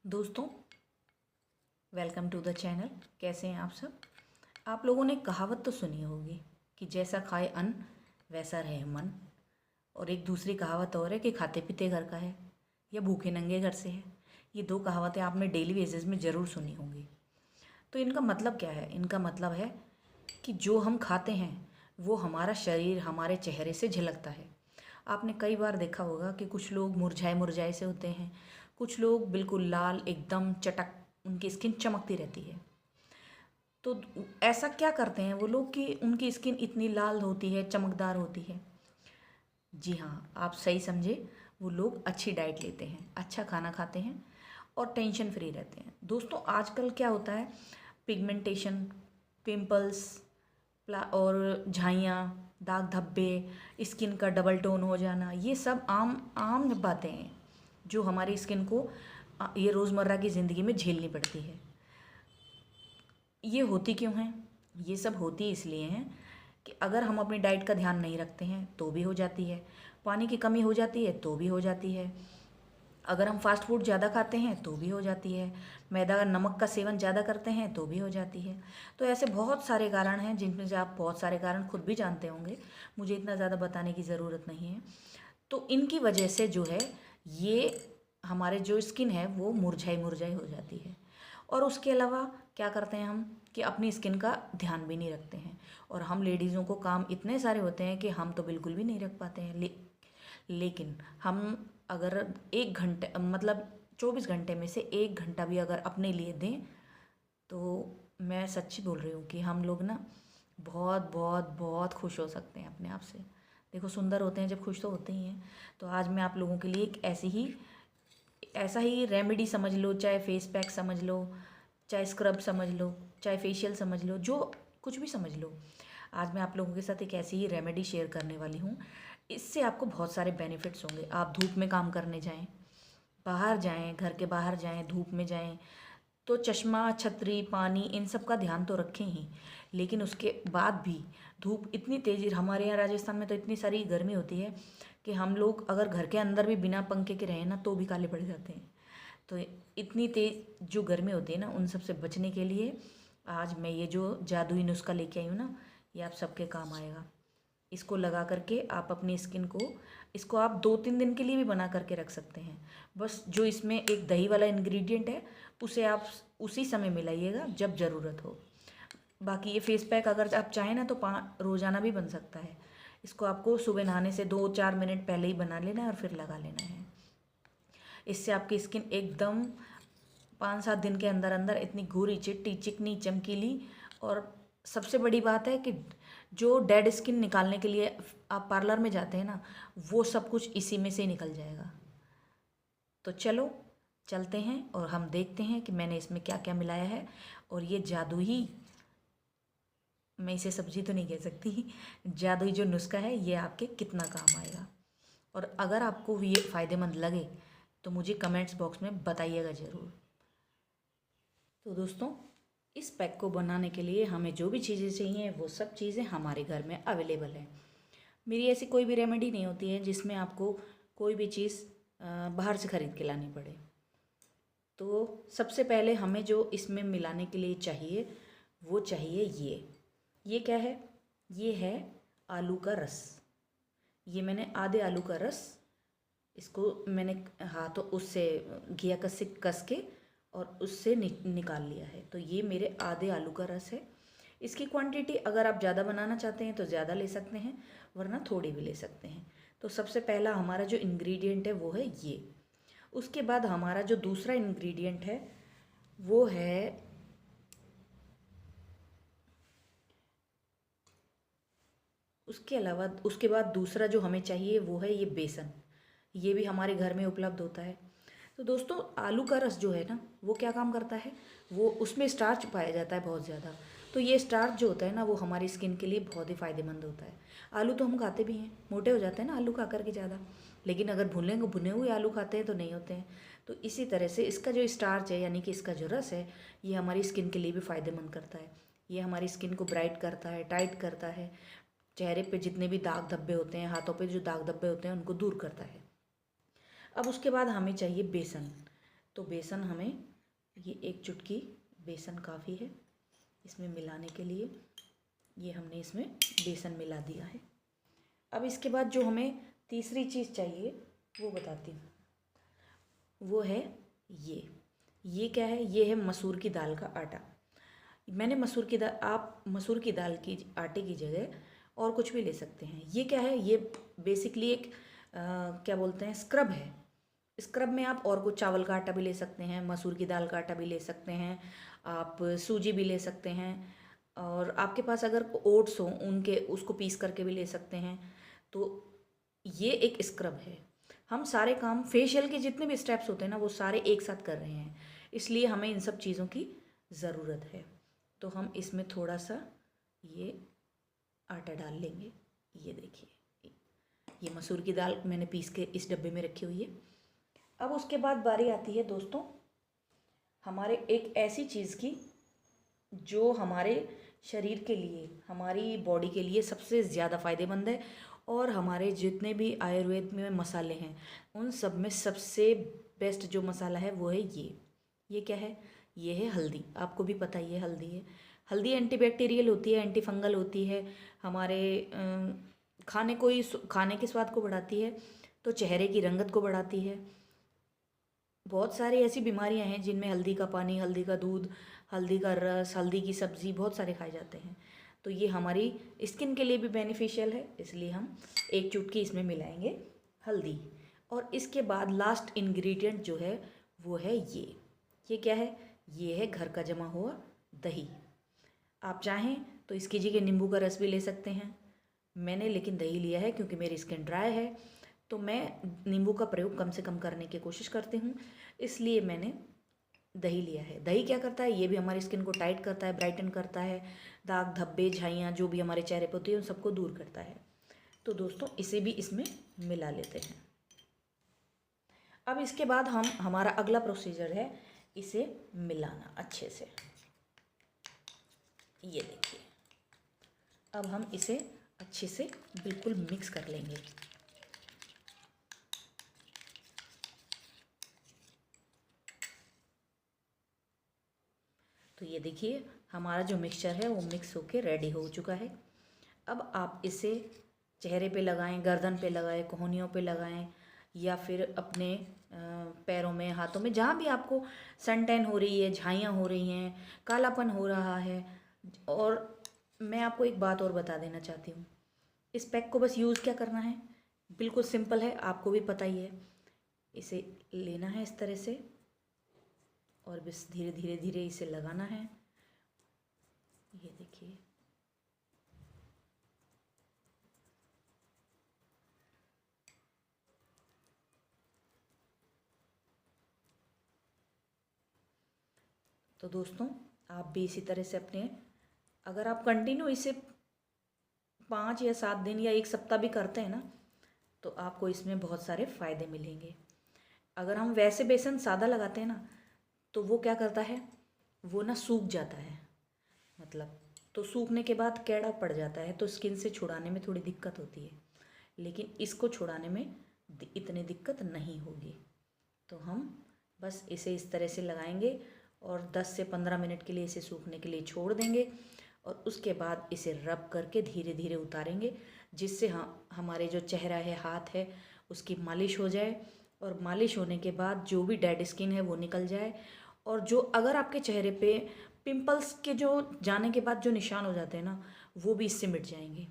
दोस्तों, welcome to the channel. कैसे हैं आप सब। आप लोगों ने कहावत तो सुनी होगी कि जैसा खाए अन्न वैसा रहे मन। और एक दूसरी कहावत और है कि खाते पीते घर का है या भूखे नंगे घर से है। ये दो कहावतें आपने डेली बेसिस में ज़रूर सुनी होंगी। तो इनका मतलब क्या है? इनका मतलब है कि जो हम खाते हैं वो हमारा शरीर हमारे चेहरे से झलकता है। आपने कई बार देखा होगा कि कुछ लोग मुरझाए मुरझाए से होते हैं, कुछ लोग बिल्कुल लाल एकदम चटक, उनकी स्किन चमकती रहती है। तो ऐसा क्या करते हैं वो लोग कि उनकी स्किन इतनी लाल होती है, चमकदार होती है? जी हाँ, आप सही समझे। वो लोग अच्छी डाइट लेते हैं, अच्छा खाना खाते हैं और टेंशन फ्री रहते हैं। दोस्तों, आजकल क्या होता है, पिगमेंटेशन, पिंपल्स और झाइयाँ, दाग धब्बे, स्किन का डबल टोन हो जाना, ये सब आम आम बातें हैं जो हमारी स्किन को ये रोज़मर्रा की ज़िंदगी में झेलनी पड़ती है। ये होती क्यों हैं? ये सब होती इसलिए हैं कि अगर हम अपनी डाइट का ध्यान नहीं रखते हैं तो भी हो जाती है, पानी की कमी हो जाती है तो भी हो जाती है, अगर हम फास्ट फूड ज़्यादा खाते हैं तो भी हो जाती है, मैदा नमक का सेवन ज़्यादा करते हैं तो भी हो जाती है। तो ऐसे बहुत सारे कारण हैं जिनमें से आप बहुत सारे कारण खुद भी जानते होंगे, मुझे इतना ज़्यादा बताने की ज़रूरत नहीं है। तो इनकी वजह से जो है, ये हमारे जो स्किन है वो मुरझाई मुरझाई हो जाती है। और उसके अलावा क्या करते हैं हम कि अपनी स्किन का ध्यान भी नहीं रखते हैं। और हम लेडीज़ों को काम इतने सारे होते हैं कि हम तो बिल्कुल भी नहीं रख पाते हैं। लेकिन हम अगर 1 घंटे मतलब 24 घंटे में से 1 घंटा भी अगर अपने लिए दें तो मैं सच्ची बोल रही हूँ कि हम लोग ना बहुत बहुत बहुत खुश हो सकते हैं अपने आप से। देखो, सुंदर होते हैं जब खुश तो होते ही हैं। तो आज मैं आप लोगों के लिए एक ऐसा ही रेमेडी समझ लो, चाहे फेस पैक समझ लो, चाहे स्क्रब समझ लो, चाहे फेशियल समझ लो, जो कुछ भी समझ लो, आज मैं आप लोगों के साथ एक ऐसी ही रेमेडी शेयर करने वाली हूँ। इससे आपको बहुत सारे बेनिफिट्स होंगे। आप धूप में काम करने जाएं, बाहर जाएं, घर के बाहर जाएं, धूप में जाएं, तो चश्मा, छतरी, पानी, इन सब का ध्यान तो रखें ही। लेकिन उसके बाद भी धूप इतनी तेज़, हमारे यहाँ राजस्थान में तो इतनी सारी गर्मी होती है कि हम लोग अगर घर के अंदर भी बिना पंखे के रहें ना तो भी काले पड़ जाते हैं। तो इतनी तेज़ जो गर्मी होती है ना, उन सब से बचने के लिए आज मैं ये जो जादुई नुस्खा लेके आई हूँ ना, ये आप सबके काम आएगा। इसको लगा करके आप अपनी स्किन को, इसको आप 2-3 दिन के लिए भी बना करके रख सकते हैं। बस जो इसमें एक दही वाला इंग्रेडिएंट है उसे आप उसी समय मिलाइएगा जब ज़रूरत हो। बाकी ये फेस पैक अगर आप चाहें ना तो रोज़ाना भी बन सकता है। इसको आपको सुबह नहाने से 2-4 मिनट पहले ही बना लेना है और फिर लगा लेना है। इससे आपकी स्किन एकदम 5-7 दिन के अंदर अंदर इतनी गोरी, चिट्टी, चिकनी, चमकीली, और सबसे बड़ी बात है कि जो डेड स्किन निकालने के लिए आप पार्लर में जाते हैं ना, वो सब कुछ इसी में से ही निकल जाएगा। तो चलो चलते हैं और हम देखते हैं कि मैंने इसमें क्या क्या मिलाया है। और ये जादू ही, मैं इसे सब्जी तो नहीं कह सकती, जादुई जो नुस्खा है ये आपके कितना काम आएगा। और अगर आपको ये फ़ायदेमंद लगे तो मुझे कमेंट्स बॉक्स में बताइएगा ज़रूर। तो दोस्तों, इस पैक को बनाने के लिए हमें जो भी चीज़ें चाहिए वो सब चीज़ें हमारे घर में अवेलेबल है। मेरी ऐसी कोई भी रेमेडी नहीं होती है जिसमें आपको कोई भी चीज़ बाहर से ख़रीद के लानी पड़े। तो सबसे पहले हमें जो इसमें मिलाने के लिए चाहिए वो चाहिए ये क्या है? ये है आलू का रस। ये मैंने आधे आलू का रस, इसको मैंने हाथों उससे घिया कस से कस के और उससे निकाल लिया है। तो ये मेरे आधे आलू का रस है। इसकी क्वांटिटी अगर आप ज़्यादा बनाना चाहते हैं तो ज़्यादा ले सकते हैं, वरना थोड़ी भी ले सकते हैं। तो सबसे पहला हमारा जो इंग्रेडिएंट है वो है ये। उसके बाद हमारा जो दूसरा इंग्रेडिएंट है वो है, उसके अलावा उसके बाद दूसरा जो हमें चाहिए वो है ये बेसन। ये भी हमारे घर में उपलब्ध होता है। तो दोस्तों, आलू का रस जो है ना, वो क्या काम करता है, वो उसमें स्टार्च पाया जाता है बहुत ज़्यादा। तो ये स्टार्च जो होता है ना, वो हमारी स्किन के लिए बहुत ही फ़ायदेमंद होता है। आलू तो हम खाते भी हैं, मोटे हो जाते हैं ना आलू खा करके ज़्यादा, लेकिन अगर भुने हुए आलू खाते हैं तो नहीं होते हैं। तो इसी तरह से इसका जो स्टार्च है, यानी कि इसका जो रस है, ये हमारी स्किन के लिए भी फ़ायदेमंद करता है। ये हमारी स्किन को ब्राइट करता है, टाइट करता है, चेहरे पे जितने भी दाग धब्बे होते हैं, हाथों पे जो दाग धब्बे होते हैं, उनको दूर करता है। अब उसके बाद हमें चाहिए बेसन। तो बेसन हमें ये 1 चुटकी बेसन काफ़ी है इसमें मिलाने के लिए। ये हमने इसमें बेसन मिला दिया है। अब इसके बाद जो हमें तीसरी चीज़ चाहिए वो बताती हूँ। वो है ये क्या है? ये है मसूर की दाल का आटा। मैंने मसूर की दाल, आप मसूर की दाल की आटे की जगह और कुछ भी ले सकते हैं। ये क्या है? ये बेसिकली एक क्या बोलते हैं, स्क्रब है। स्क्रब में आप और कुछ चावल का आटा भी ले सकते हैं, मसूर की दाल का आटा भी ले सकते हैं, आप सूजी भी ले सकते हैं, और आपके पास अगर ओट्स हो उनके उसको पीस करके भी ले सकते हैं। तो ये एक स्क्रब है। हम सारे काम फेशियल के जितने भी स्टेप्स होते हैं ना वो सारे एक साथ कर रहे हैं, इसलिए हमें इन सब चीज़ों की ज़रूरत है। तो हम इसमें थोड़ा सा ये आटा डाल लेंगे। ये देखिए, ये मसूर की दाल मैंने पीस के इस डब्बे में रखी हुई है। अब उसके बाद बारी आती है दोस्तों हमारे एक ऐसी चीज़ की जो हमारे शरीर के लिए, हमारी बॉडी के लिए सबसे ज़्यादा फ़ायदेमंद है, और हमारे जितने भी आयुर्वेद में मसाले हैं उन सब में सबसे बेस्ट जो मसाला है वो है ये क्या है? ये है हल्दी। आपको भी पता ही है हल्दी है। हल्दी एंटीबैक्टीरियल होती है, एंटी फंगल होती है, हमारे खाने के स्वाद को बढ़ाती है, तो चेहरे की रंगत को बढ़ाती है। बहुत सारी ऐसी बीमारियां हैं जिनमें हल्दी का पानी, हल्दी का दूध, हल्दी का रस, हल्दी की सब्ज़ी बहुत सारे खाए जाते हैं। तो ये हमारी स्किन के लिए भी बेनिफिशियल है, इसलिए हम 1 चुटकी इसमें मिलाएंगे हल्दी। और इसके बाद लास्ट इंग्रेडिएंट जो है वो है ये क्या है? ये है घर का जमा हुआ दही। आप चाहें तो इसकी जगह नींबू का रस भी ले सकते हैं। मैंने लेकिन दही लिया है क्योंकि मेरी स्किन ड्राई है, तो मैं नींबू का प्रयोग कम से कम करने की कोशिश करती हूँ, इसलिए मैंने दही लिया है। दही क्या करता है? ये भी हमारी स्किन को टाइट करता है, ब्राइटन करता है, दाग धब्बे झाइयाँ जो भी हमारे चेहरे पर होती है उन सबको दूर करता है। तो दोस्तों इसे भी इसमें मिला लेते हैं। अब इसके बाद हमारा अगला प्रोसीजर है इसे मिलाना अच्छे से। ये देखिए, अब हम इसे अच्छे से बिल्कुल मिक्स कर लेंगे। तो ये देखिए हमारा जो मिक्सचर है वो मिक्स होके रेडी हो चुका है। अब आप इसे चेहरे पे लगाएं, गर्दन पे लगाएं, कोहनियों पे लगाएं, या फिर अपने पैरों में, हाथों में, जहाँ भी आपको सन टैन हो रही है, झाइयाँ हो रही हैं, कालापन हो रहा है। और मैं आपको एक बात और बता देना चाहती हूँ, इस पैक को बस यूज़ क्या करना है, बिल्कुल सिंपल है, आपको भी पता ही है। इसे लेना है इस तरह से और बस धीरे धीरे धीरे इसे लगाना है। ये देखिए, तो दोस्तों आप भी इसी तरह से अगर आप कंटिन्यू इसे 5 या 7 दिन या 1 सप्ताह भी करते हैं ना, तो आपको इसमें बहुत सारे फ़ायदे मिलेंगे। अगर हम वैसे बेसन सादा लगाते हैं ना, तो वो क्या करता है, वो ना सूख जाता है, मतलब तो सूखने के बाद कैड़ा पड़ जाता है, तो स्किन से छुड़ाने में थोड़ी दिक्कत होती है। लेकिन इसको छुड़ाने में इतनी दिक्कत नहीं होगी। तो हम बस इसे इस तरह से लगाएंगे और 10 से 15 मिनट के लिए इसे सूखने के लिए छोड़ देंगे, और उसके बाद इसे रब करके धीरे धीरे उतारेंगे, जिससे हमारे जो चेहरा है, हाथ है, उसकी मालिश हो जाए। और मालिश होने के बाद जो भी डेड स्किन है वो निकल जाए, और जो अगर आपके चेहरे पे पिंपल्स के जो जाने के बाद जो निशान हो जाते हैं ना, वो भी इससे मिट जाएंगे।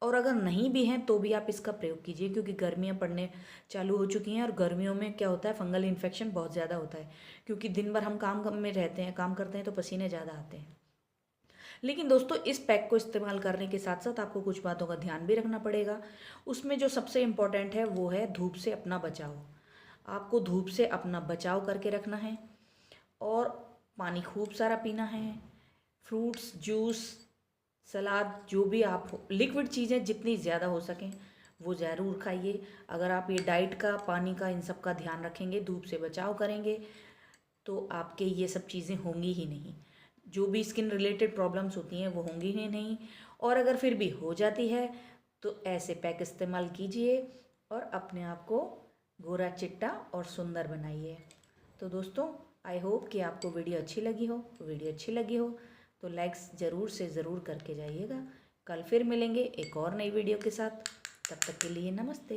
और अगर नहीं भी हैं तो भी आप इसका प्रयोग कीजिए, क्योंकि गर्मियाँ पड़ने चालू हो चुकी हैं, और गर्मियों में क्या होता है, फंगल इन्फेक्शन बहुत ज़्यादा होता है, क्योंकि दिन भर हम काम में रहते हैं, काम करते हैं, तो पसीने ज़्यादा आते हैं। लेकिन दोस्तों इस पैक को इस्तेमाल करने के साथ साथ आपको कुछ बातों का ध्यान भी रखना पड़ेगा। उसमें जो सबसे इम्पोर्टेंट है वो है धूप से अपना बचाव। आपको धूप से अपना बचाव करके रखना है, और पानी खूब सारा पीना है। फ्रूट्स, जूस, सलाद, जो भी आप लिक्विड चीज़ें जितनी ज़्यादा हो सकें वो ज़रूर खाइए। अगर आप ये डाइट का, पानी का, इन सब का ध्यान रखेंगे, धूप से बचाव करेंगे, तो आपके ये सब चीज़ें होंगी ही नहीं। जो भी स्किन रिलेटेड प्रॉब्लम्स होती हैं वो होंगी ही नहीं। और अगर फिर भी हो जाती है तो ऐसे पैक इस्तेमाल कीजिए और अपने आप को गोरा चिट्टा और सुंदर बनाइए। तो दोस्तों आई होप कि आपको वीडियो अच्छी लगी हो। वीडियो अच्छी लगी हो तो लाइक्स ज़रूर से ज़रूर करके जाइएगा। कल फिर मिलेंगे एक और नई वीडियो के साथ। तब तक के लिए नमस्ते।